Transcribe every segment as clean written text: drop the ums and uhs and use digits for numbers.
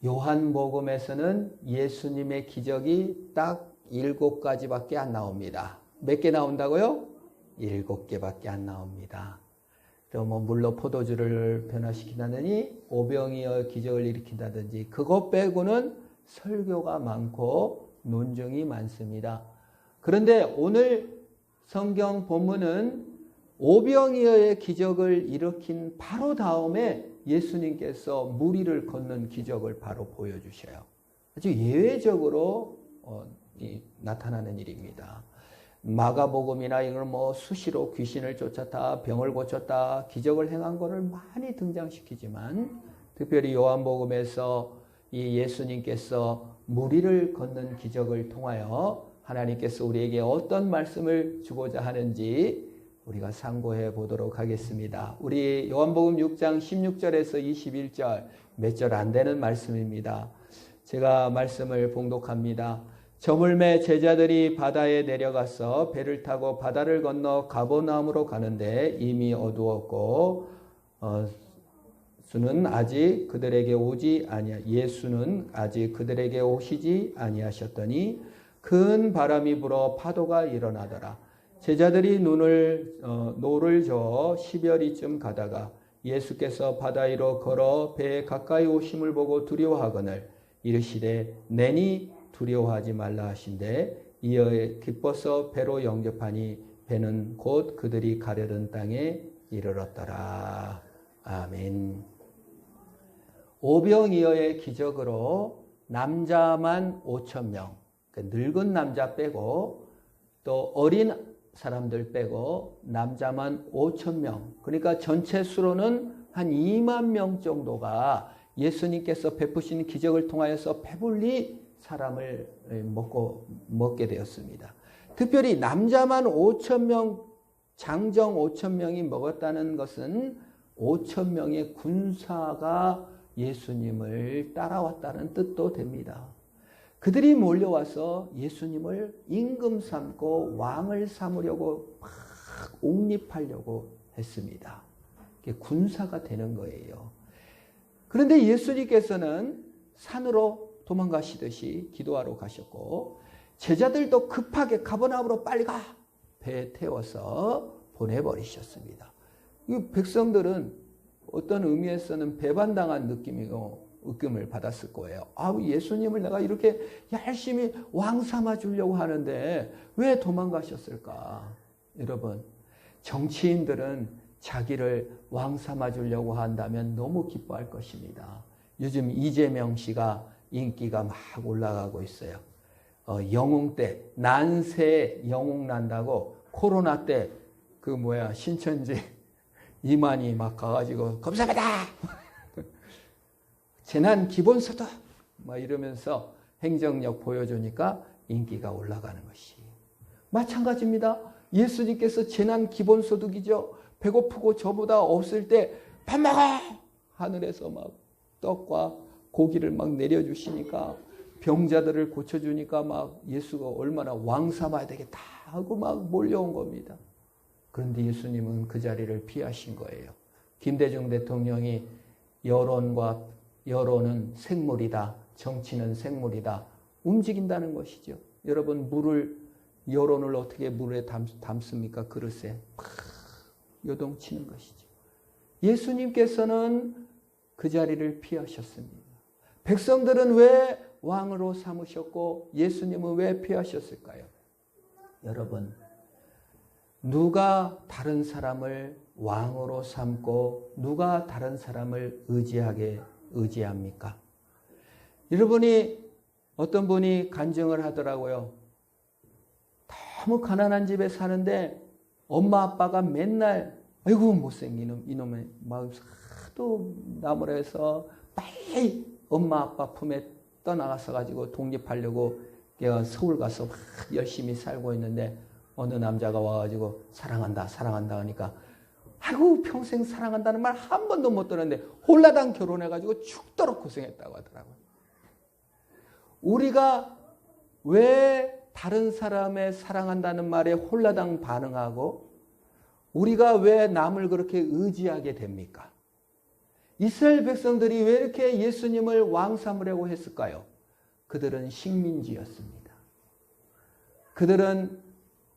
요한복음에서는 예수님의 기적이 딱 7가지밖에 안 나옵니다. 몇 개 나온다고요? 7개밖에 안 나옵니다. 또 뭐 물로 포도주를 변화시킨다더니 오병이어 기적을 일으킨다든지 그것 빼고는 설교가 많고 논증이 많습니다. 그런데 오늘 성경 본문은 오병이어의 기적을 일으킨 바로 다음에 예수님께서 무리를 걷는 기적을 바로 보여주셔요. 아주 예외적으로 나타나는 일입니다. 마가복음이나 이걸 뭐 수시로 귀신을 쫓았다, 병을 고쳤다, 기적을 행한 것을 많이 등장시키지만 특별히 요한복음에서 이 예수님께서 무리를 걷는 기적을 통하여 하나님께서 우리에게 어떤 말씀을 주고자 하는지 우리가 상고해 보도록 하겠습니다. 우리 요한복음 6장 16절에서 21절 몇 절 안 되는 말씀입니다. 제가 말씀을 봉독합니다. 저물매 제자들이 바다에 내려가서 배를 타고 바다를 건너 가버나움으로 가는데 이미 어두웠고 예수는 아직 그들에게 오시지 아니하셨더니 큰 바람이 불어 파도가 일어나더라. 제자들이 노를 저어 10여리쯤 가다가 예수께서 바다 위로 걸어 배에 가까이 오심을 보고 두려워하거늘 이르시되 내니 두려워하지 말라 하신대 이어 기뻐서 배로 영접하니 배는 곧 그들이 가려던 땅에 이르렀더라. 아멘. 오병이어의 기적으로 남자만 5,000명, 늙은 남자 빼고 또 어린 사람들 빼고 남자만 5,000명, 그러니까 전체 수로는 한 2만 명 정도가 예수님께서 베푸신 기적을 통하여서 배불리 사람을 먹게 되었습니다. 특별히 남자만 5,000명, 장정 5,000명이 먹었다는 것은 5,000명의 군사가 예수님을 따라왔다는 뜻도 됩니다. 그들이 몰려와서 예수님을 임금 삼고 왕을 삼으려고 막 옹립하려고 했습니다. 그게 군사가 되는 거예요. 그런데 예수님께서는 산으로 도망가시듯이 기도하러 가셨고 제자들도 급하게 가버나움으로 빨리 가! 배에 태워서 보내버리셨습니다. 이 백성들은 어떤 의미에서는 배반당한 느낌을 받았을 거예요. 예수님을 내가 이렇게 열심히 왕 삼아 주려고 하는데 왜 도망가셨을까? 여러분, 정치인들은 자기를 왕 삼아 주려고 한다면 너무 기뻐할 것입니다. 요즘 이재명 씨가 인기가 막 올라가고 있어요. 영웅 때 난세에 영웅 난다고 코로나 때 신천지 이만희 막 가가지고 감사합니다. 재난 기본소득 막 이러면서 행정력 보여주니까 인기가 올라가는 것이 마찬가지입니다. 예수님께서 재난 기본소득이죠. 배고프고 저보다 없을 때 밥 먹어! 하늘에서 막 떡과 고기를 막 내려주시니까 병자들을 고쳐주니까 막 예수가 얼마나 왕 삼아야 되겠다 하고 막 몰려온 겁니다. 그런데 예수님은 그 자리를 피하신 거예요. 김대중 대통령이 여론은 생물이다. 정치는 생물이다. 움직인다는 것이죠. 여러분 여론을 어떻게 물에 담습니까? 그릇에 팍 요동치는 것이죠. 예수님께서는 그 자리를 피하셨습니다. 백성들은 왜 왕으로 삼으셨고 예수님은 왜 피하셨을까요? 여러분, 누가 다른 사람을 왕으로 삼고 누가 다른 사람을 의지합니까? 여러분이 어떤 분이 간증을 하더라고요. 너무 가난한 집에 사는데 엄마 아빠가 맨날 아이고 못생긴 이놈의 마음 하도 나무라 해서 빨리 엄마 아빠 품에 떠나가서 가지고 독립하려고 서울 가서 막 열심히 살고 있는데 어느 남자가 와가지고 사랑한다 하니까 아이고 평생 사랑한다는 말 한 번도 못 들었는데 홀라당 결혼해가지고 죽도록 고생했다고 하더라고요. 우리가 왜 다른 사람의 사랑한다는 말에 홀라당 반응하고 우리가 왜 남을 그렇게 의지하게 됩니까? 이스라엘 백성들이 왜 이렇게 예수님을 왕 삼으려고 했을까요? 그들은 식민지였습니다. 그들은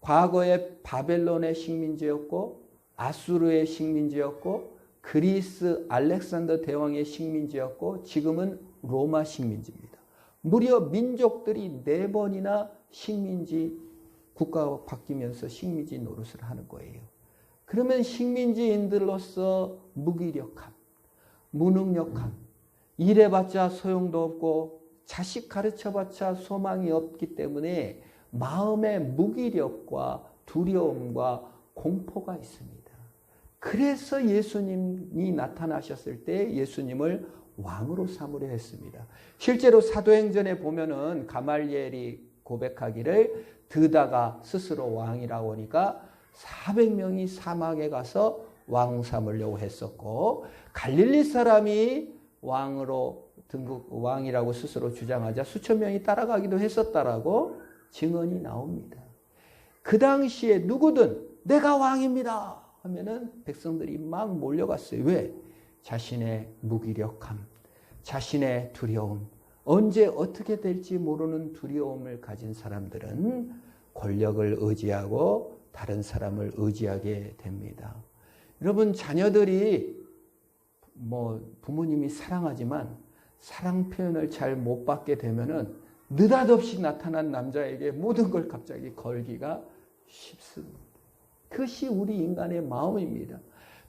과거에 바벨론의 식민지였고 아수르의 식민지였고 그리스 알렉산더 대왕의 식민지였고 지금은 로마 식민지입니다. 무려 민족들이 4번이나 식민지 국가가 바뀌면서 식민지 노릇을 하는 거예요. 그러면 식민지인들로서 무기력함, 무능력함, 일해봤자 소용도 없고 자식 가르쳐봤자 소망이 없기 때문에 마음의 무기력과 두려움과 공포가 있습니다. 그래서 예수님이 나타나셨을 때 예수님을 왕으로 삼으려 했습니다. 실제로 사도행전에 보면은 가말리엘이 고백하기를 드다가 스스로 왕이라고 하니까 400명이 사막에 가서 왕 삼으려고 했었고 갈릴리 사람이 왕이라고 스스로 주장하자 수천 명이 따라가기도 했었다라고 증언이 나옵니다. 그 당시에 누구든 내가 왕입니다 하면은 백성들이 막 몰려갔어요. 왜? 자신의 무기력함, 자신의 두려움, 언제 어떻게 될지 모르는 두려움을 가진 사람들은 권력을 의지하고 다른 사람을 의지하게 됩니다. 여러분, 자녀들이 부모님이 사랑하지만 사랑 표현을 잘 못 받게 되면은 느닷없이 나타난 남자에게 모든 걸 갑자기 걸기가 쉽습니다. 그것이 우리 인간의 마음입니다.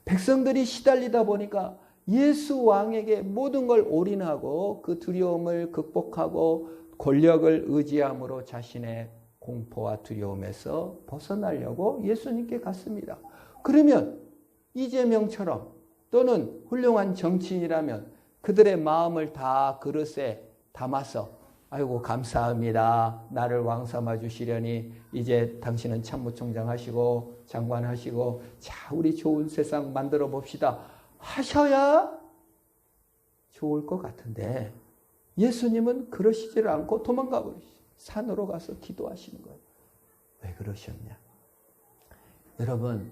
백성들이 시달리다 보니까 예수 왕에게 모든 걸 올인하고 그 두려움을 극복하고 권력을 의지함으로 자신의 공포와 두려움에서 벗어나려고 예수님께 갔습니다. 그러면 이재명처럼 또는 훌륭한 정치인이라면 그들의 마음을 다 그릇에 담아서 아이고 감사합니다. 나를 왕 삼아 주시려니 이제 당신은 참모총장 하시고 장관 하시고 자 우리 좋은 세상 만들어 봅시다 하셔야 좋을 것 같은데 예수님은 그러시질 않고 도망가 버리시죠. 산으로 가서 기도하시는 거예요. 왜 그러셨냐? 여러분,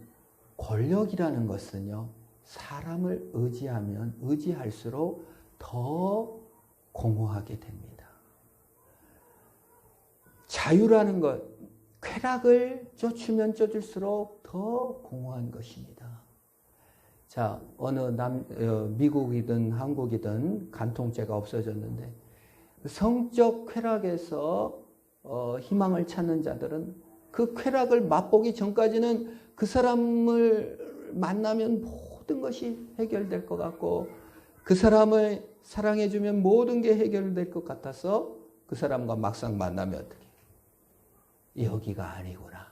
권력이라는 것은요, 사람을 의지하면 의지할수록 더 공허하게 됩니다. 자유라는 것, 쾌락을 쫓으면 쫓을수록 더 공허한 것입니다. 자, 어느 미국이든 한국이든 간통죄가 없어졌는데 성적 쾌락에서 희망을 찾는 자들은 그 쾌락을 맛보기 전까지는 그 사람을 만나면 모든 것이 해결될 것 같고 그 사람을 사랑해주면 모든 게 해결될 것 같아서 그 사람과 막상 만나면 어떻게 여기가 아니구나.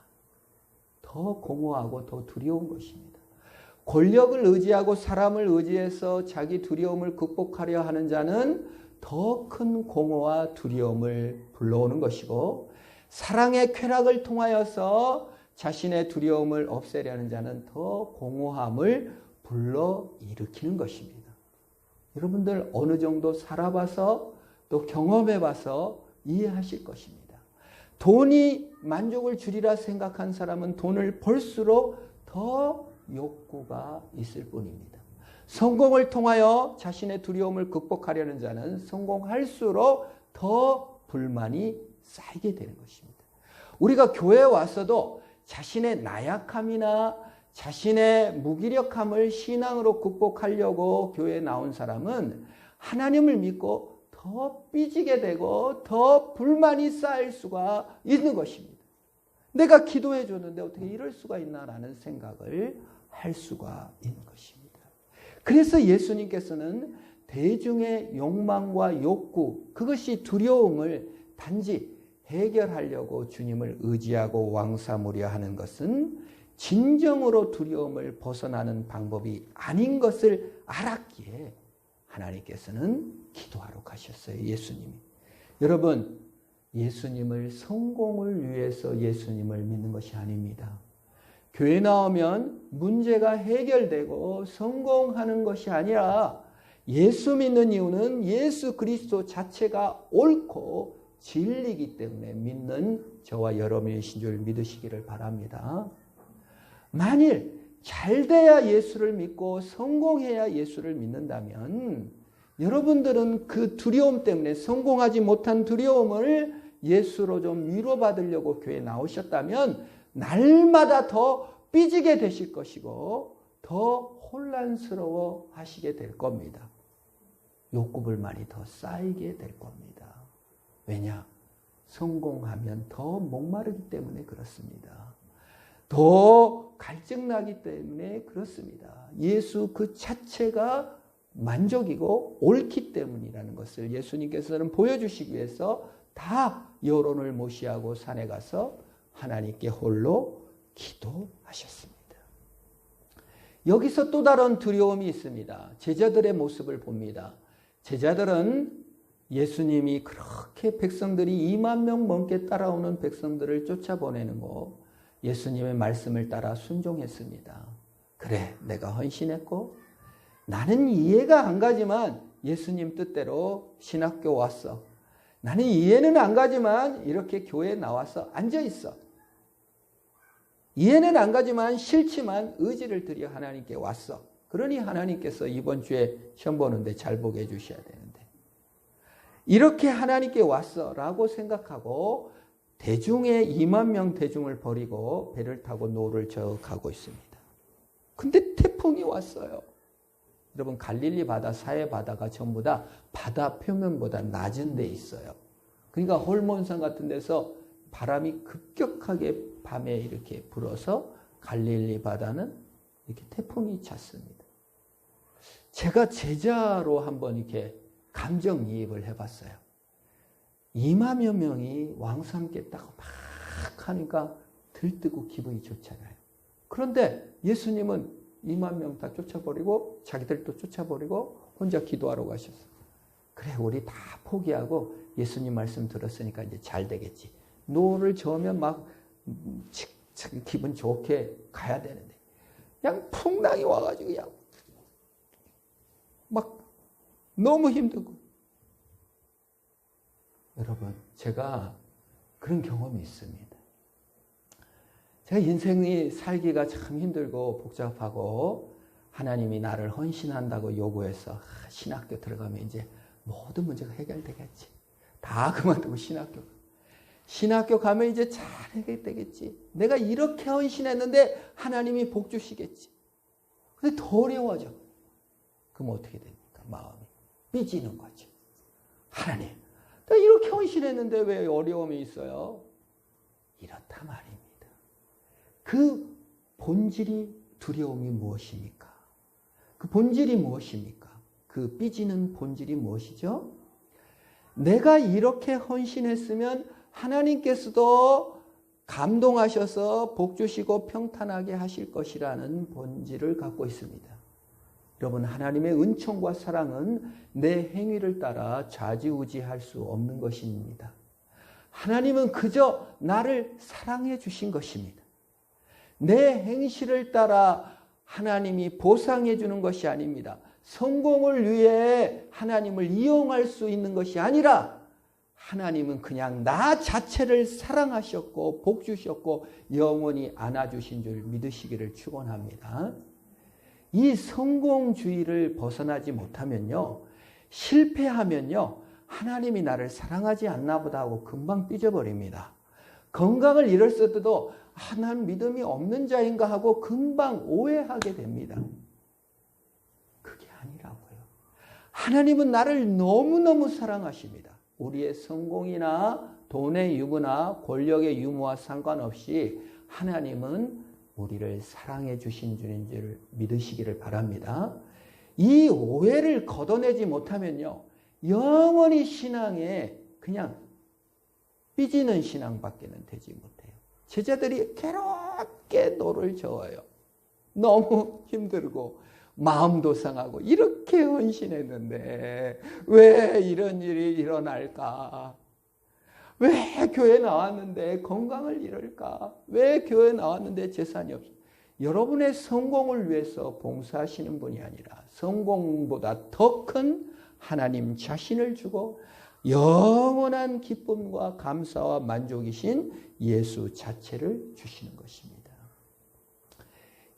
더 공허하고 더 두려운 것입니다. 권력을 의지하고 사람을 의지해서 자기 두려움을 극복하려 하는 자는 더 큰 공허와 두려움을 불러오는 것이고 사랑의 쾌락을 통하여서 자신의 두려움을 없애려는 자는 더 공허함을 불러일으키는 것입니다. 여러분들 어느 정도 살아봐서 또 경험해봐서 이해하실 것입니다. 돈이 만족을 주리라 생각한 사람은 돈을 벌수록 더 욕구가 있을 뿐입니다. 성공을 통하여 자신의 두려움을 극복하려는 자는 성공할수록 더 불만이 쌓이게 되는 것입니다. 우리가 교회에 왔어도 자신의 나약함이나 자신의 무기력함을 신앙으로 극복하려고 교회에 나온 사람은 하나님을 믿고 더 삐지게 되고 더 불만이 쌓일 수가 있는 것입니다. 내가 기도해 줬는데 어떻게 이럴 수가 있나라는 생각을 할 수가 있는 것입니다. 그래서 예수님께서는 대중의 욕망과 욕구, 그것이 두려움을 단지 해결하려고 주님을 의지하고 왕 삼으려 하는 것은 진정으로 두려움을 벗어나는 방법이 아닌 것을 알았기에 하나님께서는 기도하러 가셨어요. 예수님이. 여러분, 예수님을 성공을 위해서 예수님을 믿는 것이 아닙니다. 교회 나오면 문제가 해결되고 성공하는 것이 아니라 예수 믿는 이유는 예수 그리스도 자체가 옳고 진리이기 때문에 믿는 저와 여러분이신 줄 믿으시기를 바랍니다. 만일 잘 돼야 예수를 믿고 성공해야 예수를 믿는다면 여러분들은 그 두려움 때문에 성공하지 못한 두려움을 예수로 좀 위로받으려고 교회에 나오셨다면 날마다 더 삐지게 되실 것이고 더 혼란스러워 하시게 될 겁니다. 욕구불만이 더 쌓이게 될 겁니다. 왜냐? 성공하면 더 목마르기 때문에 그렇습니다. 더 갈증나기 때문에 그렇습니다. 예수 그 자체가 만족이고 옳기 때문이라는 것을 예수님께서는 보여주시기 위해서 다 여론을 무시하고 산에 가서 하나님께 홀로 기도하셨습니다. 여기서 또 다른 두려움이 있습니다. 제자들의 모습을 봅니다. 제자들은 예수님이 그렇게 백성들이 2만 명 넘게 따라오는 백성들을 쫓아보내는 거 예수님의 말씀을 따라 순종했습니다. 그래, 내가 헌신했고 나는 이해가 안 가지만 예수님 뜻대로 신학교 왔어. 나는 이해는 안 가지만 이렇게 교회에 나와서 앉아있어. 이해는 안 가지만 싫지만 의지를 들여 하나님께 왔어. 그러니 하나님께서 이번 주에 시험 보는데 잘 보게 해주셔야 되는데 이렇게 하나님께 왔어 라고 생각하고 대중의 2만 명 대중을 버리고 배를 타고 노를 저어 가고 있습니다. 근데 태풍이 왔어요. 여러분 갈릴리 바다, 사해 바다가 전부 다 바다 표면보다 낮은 데 있어요. 그러니까 홀몬산 같은 데서 바람이 급격하게 밤에 이렇게 불어서 갈릴리 바다는 이렇게 태풍이 찼습니다. 제가 제자로 한번 이렇게 감정이입을 해봤어요. 2만여 명이 왕삼겠다고 막 하니까 들뜨고 기분이 좋잖아요. 그런데 예수님은 2만 명 다 쫓아버리고 자기들도 쫓아버리고 혼자 기도하러 가셨어요. 그래, 우리 다 포기하고 예수님 말씀 들었으니까 이제 잘 되겠지. 노를 저으면 막 기분 좋게 가야 되는데 그냥 풍랑이 와가지고 그냥 막 너무 힘들고. 여러분, 제가 그런 경험이 있습니다. 제가 인생이 살기가 참 힘들고 복잡하고 하나님이 나를 헌신한다고 요구해서 신학교 들어가면 이제 모든 문제가 해결되겠지. 다 그만두고 신학교 가면 이제 잘 해결되겠지. 내가 이렇게 헌신했는데 하나님이 복 주시겠지. 근데 더 어려워져. 그럼 어떻게 됩니까? 마음이 삐지는 거죠. 하나님, 나 이렇게 헌신했는데 왜 어려움이 있어요? 이렇다 말입니다. 그 본질이 두려움이 무엇입니까? 그 본질이 무엇입니까? 그 삐지는 본질이 무엇이죠? 내가 이렇게 헌신했으면 하나님께서도 감동하셔서 복 주시고 평탄하게 하실 것이라는 본질을 갖고 있습니다. 여러분, 하나님의 은총과 사랑은 내 행위를 따라 좌지우지할 수 없는 것입니다. 하나님은 그저 나를 사랑해 주신 것입니다. 내 행실을 따라 하나님이 보상해 주는 것이 아닙니다. 성공을 위해 하나님을 이용할 수 있는 것이 아니라 하나님은 그냥 나 자체를 사랑하셨고 복 주셨고 영원히 안아주신 줄 믿으시기를 축원합니다. 이 성공주의를 벗어나지 못하면요, 실패하면요, 하나님이 나를 사랑하지 않나 보다 하고 금방 삐져버립니다. 건강을 잃었을 때도 난 믿음이 없는 자인가 하고 금방 오해하게 됩니다. 그게 아니라고요. 하나님은 나를 너무너무 사랑하십니다. 우리의 성공이나 돈의 유무나 권력의 유무와 상관없이 하나님은 우리를 사랑해 주신 주인 줄 믿으시기를 바랍니다. 이 오해를 걷어내지 못하면요, 영원히 신앙에 그냥 삐지는 신앙밖에는 되지 못해요. 제자들이 괴롭게 노를 저어요. 너무 힘들고 마음도 상하고 이렇게 헌신했는데 왜 이런 일이 일어날까? 왜 교회 나왔는데 건강을 잃을까? 왜 교회 나왔는데 재산이 없어? 여러분의 성공을 위해서 봉사하시는 분이 아니라 성공보다 더 큰 하나님 자신을 주고 영원한 기쁨과 감사와 만족이신 예수 자체를 주시는 것입니다.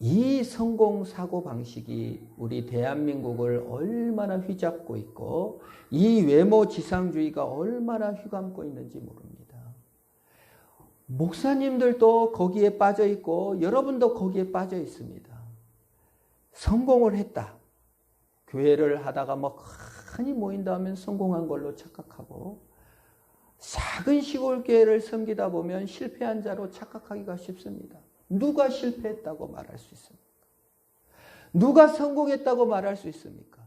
이 성공 사고 방식이 우리 대한민국을 얼마나 휘잡고 있고 이 외모 지상주의가 얼마나 휘감고 있는지 모릅니다. 목사님들도 거기에 빠져 있고 여러분도 거기에 빠져 있습니다. 성공을 했다. 교회를 하다가 뭐 많이 모인다 하면 성공한 걸로 착각하고 작은 시골 교회를 섬기다 보면 실패한 자로 착각하기가 쉽습니다. 누가 실패했다고 말할 수 있습니까? 누가 성공했다고 말할 수 있습니까?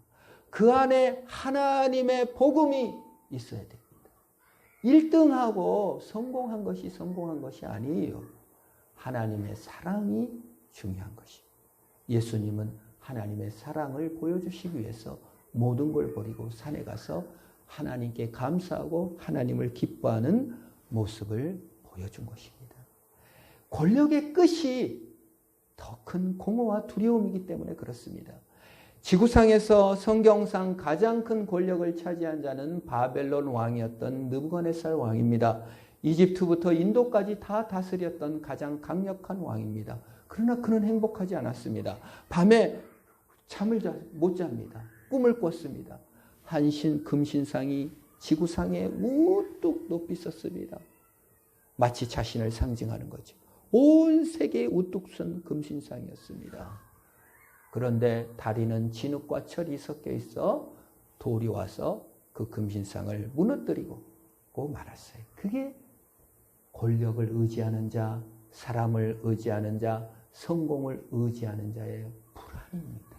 그 안에 하나님의 복음이 있어야 됩니다. 1등하고 성공한 것이 아니에요. 하나님의 사랑이 중요한 것입니다. 예수님은 하나님의 사랑을 보여주시기 위해서 모든 걸 버리고 산에 가서 하나님께 감사하고 하나님을 기뻐하는 모습을 보여준 것입니다. 권력의 끝이 더 큰 공허와 두려움이기 때문에 그렇습니다. 지구상에서 성경상 가장 큰 권력을 차지한 자는 바벨론 왕이었던 느부갓네살 왕입니다. 이집트부터 인도까지 다 다스렸던 가장 강력한 왕입니다. 그러나 그는 행복하지 않았습니다. 밤에 잠을 못 잡니다. 꿈을 꿨습니다. 한신 금신상이 지구상에 우뚝 높이 섰습니다. 마치 자신을 상징하는 거죠. 온 세계에 우뚝 선 금신상이었습니다. 그런데 다리는 진흙과 철이 섞여 있어 돌이 와서 그 금신상을 무너뜨리고 말았어요. 그게 권력을 의지하는 자, 사람을 의지하는 자, 성공을 의지하는 자의 불안입니다.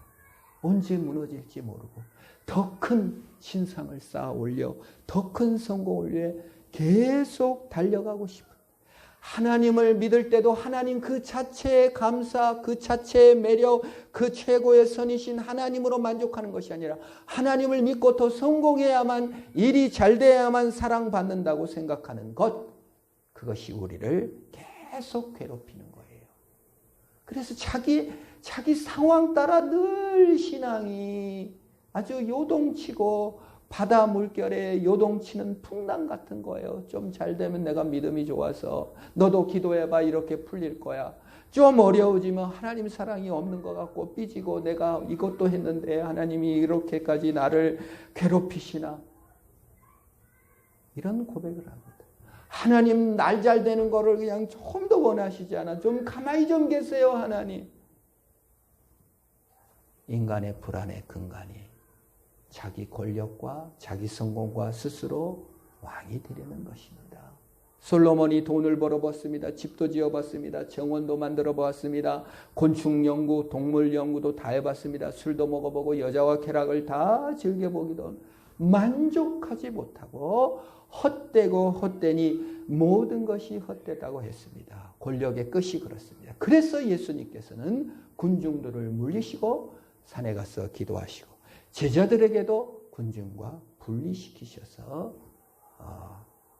언제 무너질지 모르고 더 큰 신상을 쌓아 올려 더 큰 성공을 위해 계속 달려가고 싶은 하나님을 믿을 때도 하나님 그 자체의 감사, 그 자체의 매력, 그 최고의 선이신 하나님으로 만족하는 것이 아니라 하나님을 믿고 더 성공해야만 일이 잘 돼야만 사랑받는다고 생각하는 것, 그것이 우리를 계속 괴롭히는 거예요. 그래서 자기 상황 따라 늘 신앙이 아주 요동치고 바다 물결에 요동치는 풍랑 같은 거예요. 좀 잘 되면 내가 믿음이 좋아서 너도 기도해봐 이렇게 풀릴 거야. 좀 어려워지면 하나님 사랑이 없는 것 같고 삐지고 내가 이것도 했는데 하나님이 이렇게까지 나를 괴롭히시나. 이런 고백을 합니다. 하나님 날 잘 되는 거를 그냥 좀 더 원하시지 않아. 좀 가만히 좀 계세요 하나님. 인간의 불안의 근간이 자기 권력과 자기 성공과 스스로 왕이 되려는 것입니다. 솔로몬이 돈을 벌어봤습니다. 집도 지어봤습니다. 정원도 만들어봤습니다. 곤충 연구, 동물 연구도 다 해봤습니다. 술도 먹어보고 여자와 쾌락을 다 즐겨보기도 만족하지 못하고 헛되고 헛되니 모든 것이 헛되다고 했습니다. 권력의 끝이 그렇습니다. 그래서 예수님께서는 군중들을 물리시고 산에 가서 기도하시고 제자들에게도 군중과 분리시키셔서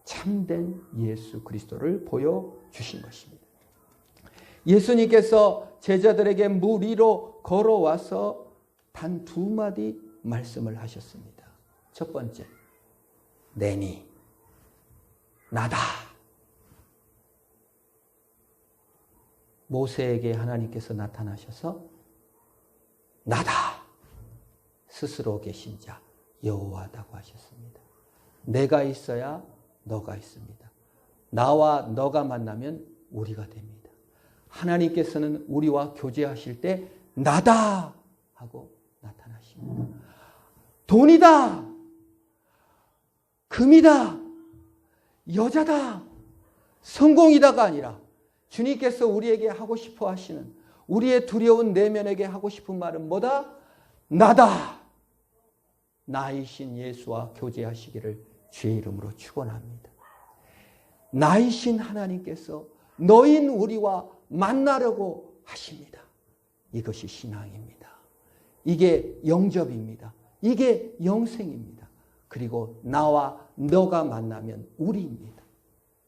참된 예수 그리스도를 보여주신 것입니다. 예수님께서 제자들에게 물 위로 걸어와서 단 2마디 말씀을 하셨습니다. 첫 번째, 내니 나다. 모세에게 하나님께서 나타나셔서 나다. 스스로 계신 자 여호와다고 하셨습니다. 내가 있어야 너가 있습니다. 나와 너가 만나면 우리가 됩니다. 하나님께서는 우리와 교제하실 때 나다 하고 나타나십니다. 돈이다, 금이다, 여자다, 성공이다가 아니라 주님께서 우리에게 하고 싶어 하시는 우리의 두려운 내면에게 하고 싶은 말은 뭐다? 나다. 나이신 예수와 교제하시기를 주의 이름으로 축원합니다. 나이신 하나님께서 너인 우리와 만나려고 하십니다. 이것이 신앙입니다. 이게 영접입니다. 이게 영생입니다. 그리고 나와 너가 만나면 우리입니다.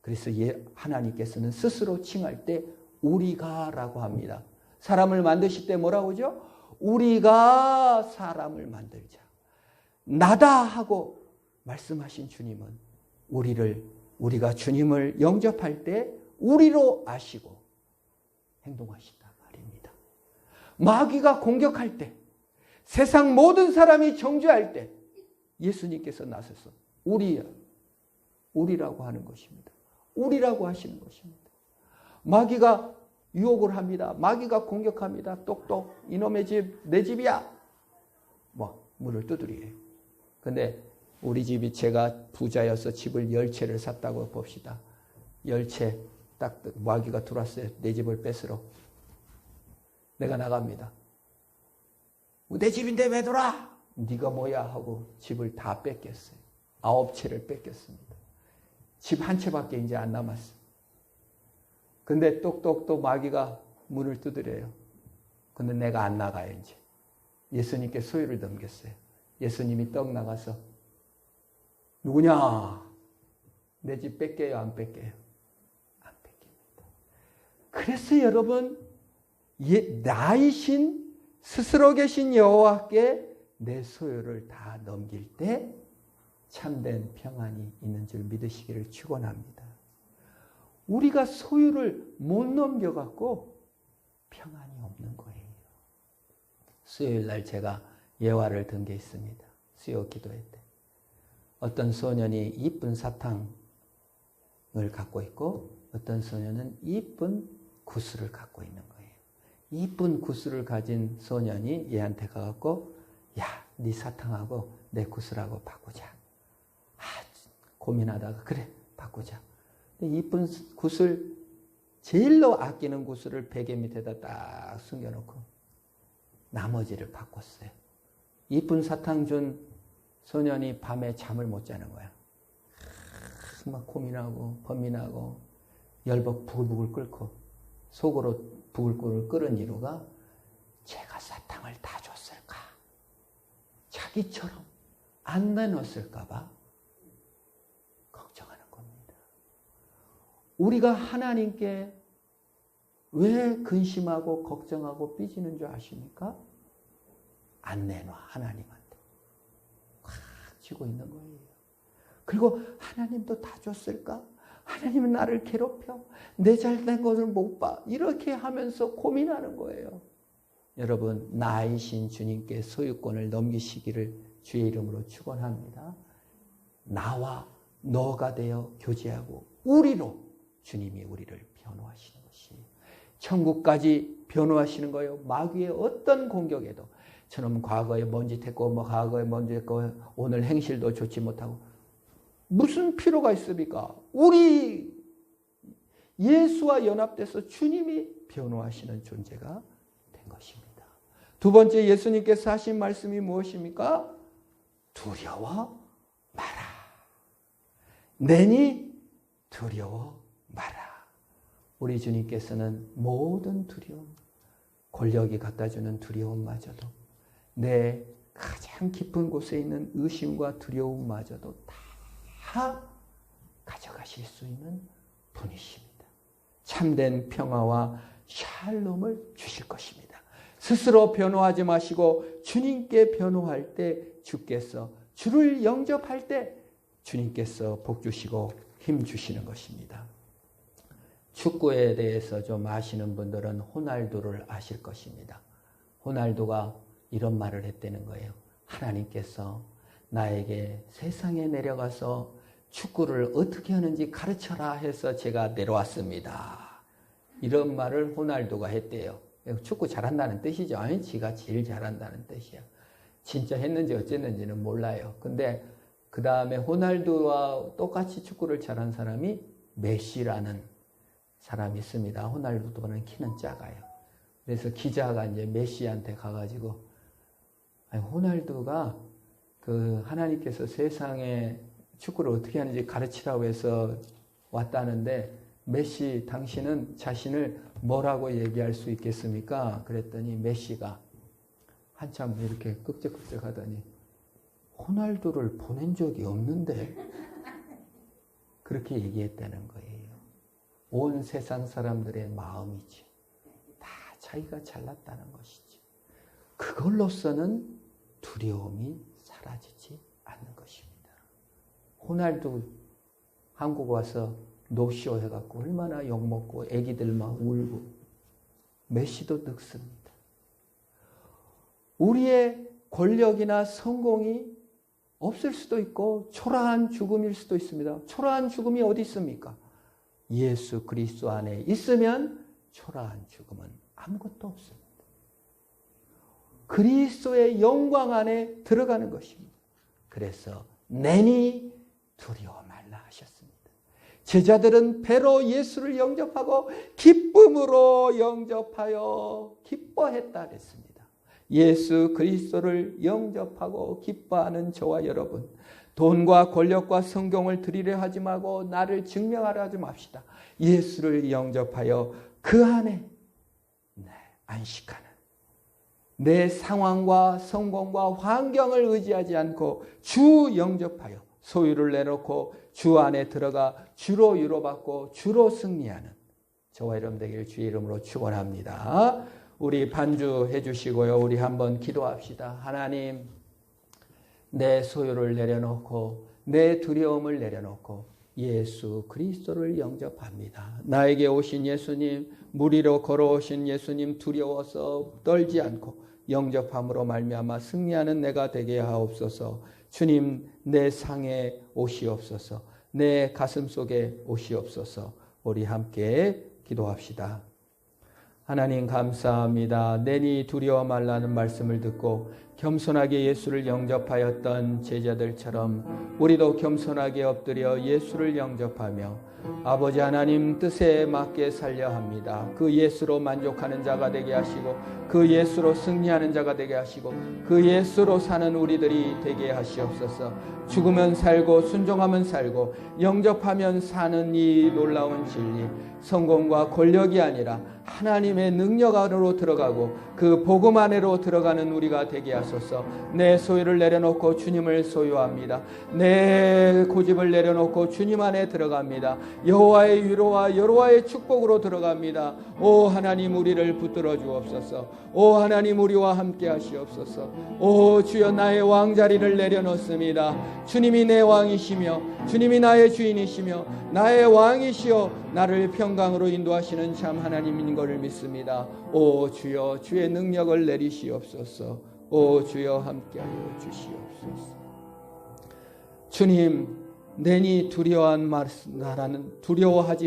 그래서 하나님께서는 스스로 칭할 때 우리가라고 합니다. 사람을 만드실 때 뭐라고 하죠? 우리가 사람을 만들자. 나다 하고 말씀하신 주님은 우리가 주님을 영접할 때 우리로 아시고 행동하신다 말입니다. 마귀가 공격할 때, 세상 모든 사람이 정죄할 때 예수님께서 나서서 우리라고 하는 것입니다. 우리라고 하시는 것입니다. 마귀가 유혹을 합니다. 마귀가 공격합니다. 똑똑 이놈의 집 내 집이야. 문을 두드려요. 근데 우리 집이 제가 부자여서 집을 10채를 샀다고 봅시다. 10채 딱 마귀가 들어왔어요. 내 집을 뺏으러. 내가 나갑니다. 내 집인데 왜 돌아? 네가 뭐야 하고 집을 다 뺏겼어요. 9채를 뺏겼습니다. 집 한 채밖에 이제 안 남았어요. 근데 똑똑 마귀가 문을 두드려요. 근데 내가 안 나가요 이제. 예수님께 소유를 넘겼어요. 예수님이 떡 나가서 누구냐? 내 집 뺏겨요? 안 뺏겨요? 안 뺏깁니다. 그래서 여러분 나이신 스스로 계신 여호와께 내 소유를 다 넘길 때 참된 평안이 있는 줄 믿으시기를 축원합니다. 우리가 소유를 못 넘겨갖고 평안이 없는 거예요. 수요일 날 제가 예화를 든 게 있습니다. 수요 기도회 때. 어떤 소년이 이쁜 사탕을 갖고 있고 어떤 소년은 이쁜 구슬을 갖고 있는 거예요. 이쁜 구슬을 가진 소년이 얘한테 가갖고 야, 네 사탕하고 내 구슬하고 바꾸자. 고민하다가 그래 바꾸자. 이쁜 구슬 제일로 아끼는 구슬을 베개 밑에다 딱 숨겨놓고 나머지를 바꿨어요. 이쁜 사탕 준 소년이 밤에 잠을 못 자는 거야. 막 고민하고 번민하고 열복 부글부글 끓고 속으로 부글부글 끓은 이유가 제가 사탕을 다 줬을까? 자기처럼 안 내놓았을까 봐 걱정하는 겁니다. 우리가 하나님께 왜 근심하고 걱정하고 삐지는 줄 아십니까? 안 내놔 하나님한테. 꽉 쥐고 있는 거예요. 그리고 하나님도 다 줬을까? 하나님은 나를 괴롭혀. 내 잘된 것을 못 봐. 이렇게 하면서 고민하는 거예요. 여러분 나이신 주님께 소유권을 넘기시기를 주의 이름으로 축원합니다. 나와 너가 되어 교제하고 우리로 주님이 우리를 변호하시는 것이 천국까지 변호하시는 거예요. 마귀의 어떤 공격에도 저는 과거에 먼짓했고 과거에 먼짓했고 오늘 행실도 좋지 못하고 무슨 필요가 있습니까? 우리 예수와 연합돼서 주님이 변호하시는 존재가 된 것입니다. 두 번째 예수님께서 하신 말씀이 무엇입니까? 두려워 마라. 내니 두려워 마라. 우리 주님께서는 모든 두려움, 권력이 갖다주는 두려움마저도 내 가장 깊은 곳에 있는 의심과 두려움마저도 다 가져가실 수 있는 분이십니다. 참된 평화와 샬롬을 주실 것입니다. 스스로 변호하지 마시고 주님께 변호할 때 주께서 주를 영접할 때 주님께서 복 주시고 힘 주시는 것입니다. 축구에 대해서 좀 아시는 분들은 호날두를 아실 것입니다. 호날두가 이런 말을 했다는 거예요. 하나님께서 나에게 세상에 내려가서 축구를 어떻게 하는지 가르쳐라 해서 제가 내려왔습니다. 이런 말을 호날두가 했대요. 축구 잘한다는 뜻이죠. 아니, 지가 제일 잘한다는 뜻이야. 진짜 했는지 어쨌는지는 몰라요. 근데 그 다음에 호날두와 똑같이 축구를 잘한 사람이 메시라는 사람이 있습니다. 호날두보다는 키는 작아요. 그래서 기자가 이제 메시한테 가가지고 호날두가 그 하나님께서 세상에 축구를 어떻게 하는지 가르치라고 해서 왔다는데 메시 당신은 자신을 뭐라고 얘기할 수 있겠습니까? 그랬더니 메시가 한참 이렇게 끄적끄적 하더니 호날두를 보낸 적이 없는데 그렇게 얘기했다는 거예요. 온 세상 사람들의 마음이지. 다 자기가 잘났다는 것이지. 그걸로서는 두려움이 사라지지 않는 것입니다. 호날두 한국 와서 노쇼 해갖고 얼마나 욕먹고 애기들 막 울고 메시도 늙습니다. 우리의 권력이나 성공이 없을 수도 있고 초라한 죽음일 수도 있습니다. 초라한 죽음이 어디 있습니까? 예수 그리스도 안에 있으면 초라한 죽음은 아무것도 없습니다. 그리스도의 영광 안에 들어가는 것입니다. 그래서 내니 두려워 말라 하셨습니다. 제자들은 배로 예수를 영접하고 기쁨으로 영접하여 기뻐했다 그랬습니다. 예수 그리스도를 영접하고 기뻐하는 저와 여러분, 돈과 권력과 성공을 드리려 하지 말고 나를 증명하려 하지 맙시다. 예수를 영접하여 그 안에 안식하는, 내 상황과 성공과 환경을 의지하지 않고 주 영접하여 소유를 내놓고 주 안에 들어가 주로 위로받고 주로 승리하는 저와 여러분 되기를 주의 이름으로 축원합니다. 우리 반주해 주시고요. 우리 한번 기도합시다. 하나님, 내 소유를 내려놓고 내 두려움을 내려놓고 예수 그리스도를 영접합니다. 나에게 오신 예수님, 물 위로 걸어오신 예수님, 두려워서 떨지 않고 영접함으로 말미암아 승리하는 내가 되게 하옵소서. 주님, 내 상에 오시옵소서. 내 가슴 속에 오시옵소서. 우리 함께 기도합시다. 하나님 감사합니다. 내니 두려워 말라는 말씀을 듣고 겸손하게 예수를 영접하였던 제자들처럼 우리도 겸손하게 엎드려 예수를 영접하며 아버지 하나님 뜻에 맞게 살려 합니다. 그 예수로 만족하는 자가 되게 하시고 그 예수로 승리하는 자가 되게 하시고 그 예수로 사는 우리들이 되게 하시옵소서. 죽으면 살고 순종하면 살고 영접하면 사는 이 놀라운 진리, 성공과 권력이 아니라 하나님의 능력 안으로 들어가고 그 복음 안으로 들어가는 우리가 되게 하소서. 내 소유를 내려놓고 주님을 소유합니다. 내 고집을 내려놓고 주님 안에 들어갑니다. 여호와의 위로와 여호와의 축복으로 들어갑니다. 오 하나님, 우리를 붙들어 주옵소서. 오 하나님, 우리와 함께 하시옵소서. 오 주여, 나의 왕자리를 내려놓습니다. 주님이 내 왕이시며 주님이 나의 주인이시며 나의 왕이시여 나를 평강으로 인도하시는 참 하나님인 것을 믿습니다. 오 주여, 주의 능력을 내리시옵소서. 오 주여, 함께하여 주시옵소서. 주님, 내니 두려워하지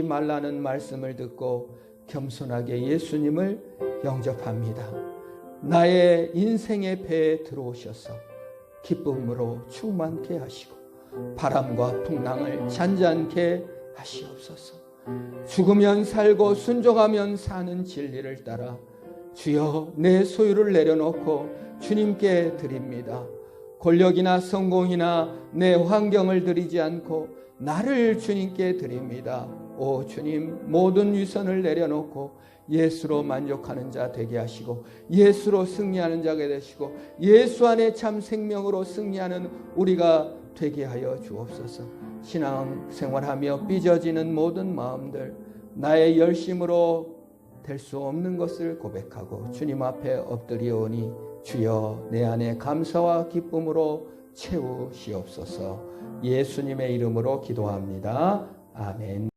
말라는 말씀을 듣고 겸손하게 예수님을 영접합니다. 나의 인생의 배에 들어오셔서 기쁨으로 충만케 하시고 바람과 풍랑을 잔잔케 하시옵소서. 죽으면 살고 순종하면 사는 진리를 따라 주여, 내 소유를 내려놓고 주님께 드립니다. 권력이나 성공이나 내 환경을 드리지 않고 나를 주님께 드립니다. 오 주님, 모든 위선을 내려놓고 예수로 만족하는 자 되게 하시고 예수로 승리하는 자가 되시고 예수 안에 참 생명으로 승리하는 우리가 되게 하여 주옵소서. 신앙 생활하며 삐져지는 모든 마음들, 나의 열심으로 될 수 없는 것을 고백하고 주님 앞에 엎드리오니 주여, 내 안에 감사와 기쁨으로 채우시옵소서. 예수님의 이름으로 기도합니다. 아멘.